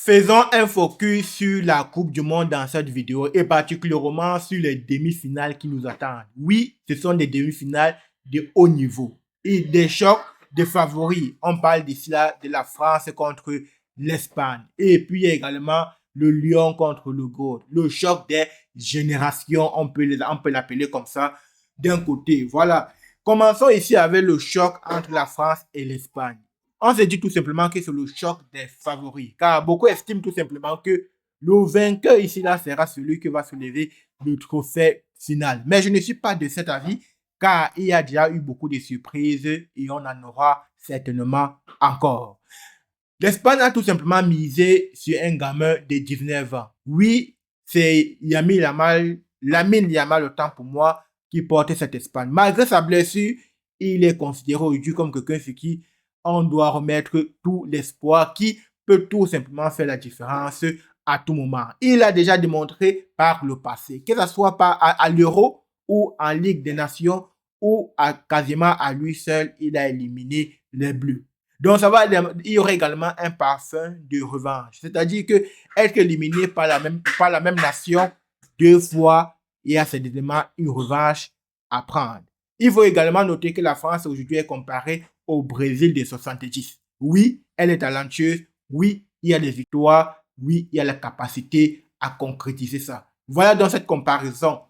Faisons un focus sur la Coupe du Monde dans cette vidéo et particulièrement sur les demi-finales qui nous attendent. Oui, ce sont des demi-finales de haut niveau et des chocs de favoris. On parle d'ici là de la France contre l'Espagne et puis également le Lion contre le Gold. Le choc des générations, on peut l'appeler comme ça d'un côté. Voilà. Commençons ici avec le choc entre la France et l'Espagne. On se dit tout simplement que c'est le choc des favoris, car beaucoup estiment tout simplement que le vainqueur ici là sera celui qui va soulever le trophée final. Mais je ne suis pas de cet avis, car il y a déjà eu beaucoup de surprises et on en aura certainement encore. L'Espagne a tout simplement misé sur un gamin de 19 ans. Oui, c'est Lamine Yamal, autant pour moi, qui porte cette Espagne. Malgré sa blessure, il est considéré aujourd'hui comme quelqu'un sur qui on doit remettre tout l'espoir, qui peut tout simplement faire la différence à tout moment. Il a déjà démontré par le passé, que ce soit à l'Euro ou en Ligue des Nations, ou quasiment à lui seul, il a éliminé les Bleus. Donc, il y aurait également un parfum de revanche. C'est-à-dire que être éliminé par la même nation deux fois, il y a certainement une revanche à prendre. Il faut également noter que la France aujourd'hui est comparée au Brésil de 70. Oui, elle est talentueuse. Oui, il y a des victoires. Oui, il y a la capacité à concrétiser ça. Voilà donc cette comparaison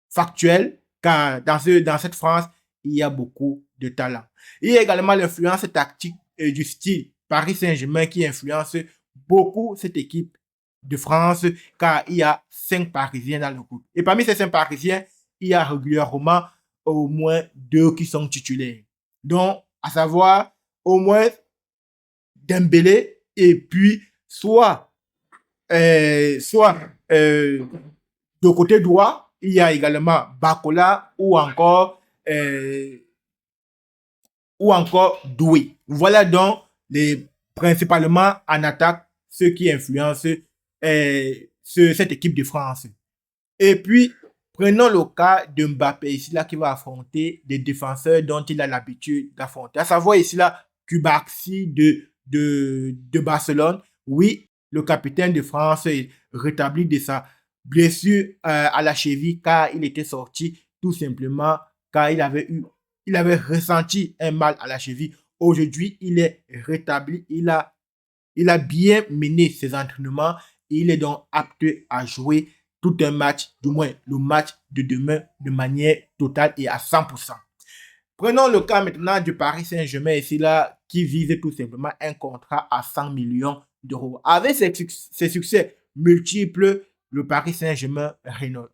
factuelle, car dans cette France, il y a beaucoup de talent. Il y a également l'influence tactique du style Paris Saint-Germain qui influence beaucoup cette équipe de France, car il y a 5 Parisiens dans le groupe. Et parmi ces 5 Parisiens, il y a régulièrement au moins 2 qui sont titulaires. Donc, à savoir, au moins Dembélé et puis soit de côté droit, il y a également Bakola ou encore Doué. Voilà donc principalement en attaque ceux qui influencent cette équipe de France. Et puis, prenons le cas de Mbappé ici là qui va affronter des défenseurs dont il a l'habitude d'affronter. À savoir ici là Cubarsí de Barcelone. Oui, le capitaine de France est rétabli de sa blessure à la cheville car il était sorti tout simplement car il avait ressenti un mal à la cheville. Aujourd'hui, il est rétabli. Il a bien mené ses entraînements. Il est donc apte à jouer tout un match, du moins le match de demain, de manière totale et à 100%. Prenons le cas maintenant du Paris Saint-Germain ici là, qui vise tout simplement un contrat à 100 millions d'euros. Avec ses succès multiples, le Paris Saint-Germain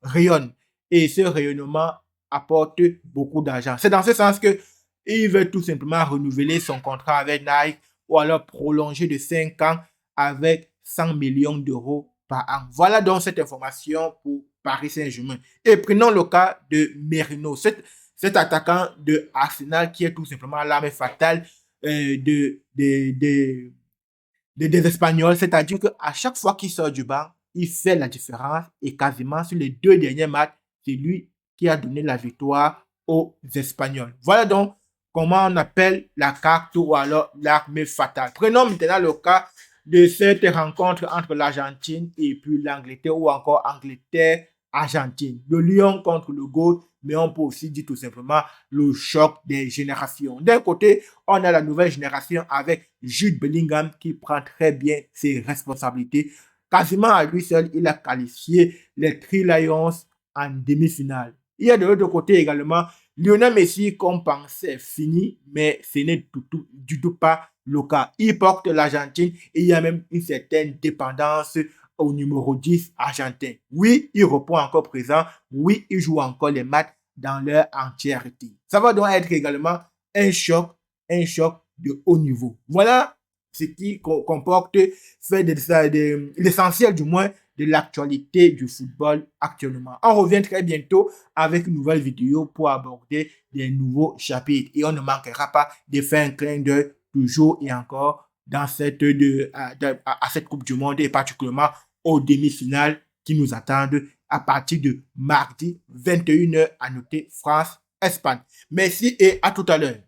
rayonne. Et ce rayonnement apporte beaucoup d'argent. C'est dans ce sens que il veut tout simplement renouveler son contrat avec Nike ou alors prolonger de 5 ans avec 100 millions d'euros par an. Voilà donc cette information pour Paris Saint-Germain. Et prenons le cas de Merino, cet attaquant de Arsenal qui est tout simplement l'arme fatale des Espagnols. C'est-à-dire qu'à chaque fois qu'il sort du banc, il fait la différence et quasiment sur les 2 derniers matchs, c'est lui qui a donné la victoire aux Espagnols. Voilà donc comment on appelle la carte ou alors l'arme fatale. Prenons maintenant le cas de cette rencontre entre l'Argentine et puis l'Angleterre ou encore Angleterre-Argentine. Le Lion contre le Gold, mais on peut aussi dire tout simplement le choc des générations. D'un côté, on a la nouvelle génération avec Jude Bellingham qui prend très bien ses responsabilités. Quasiment à lui seul, il a qualifié les Three Lions en demi-finale. Il y a de l'autre côté également Lionel Messi qu'on pensait fini, mais ce n'est du tout pas le cas. Il porte l'Argentine et il y a même une certaine dépendance au numéro 10 argentin. Oui, il reprend encore présent. Oui, il joue encore les matchs dans leur entièreté. Ça va donc être également un choc de haut niveau. Voilà ce qui comporte l'essentiel du moins de l'actualité du football actuellement. On revient très bientôt avec une nouvelle vidéo pour aborder des nouveaux chapitres. Et on ne manquera pas de faire un clin d'œil toujours et encore dans à cette Coupe du Monde et particulièrement aux demi-finales qui nous attendent à partir de mardi 21h à noter France-Espagne. Merci et à tout à l'heure.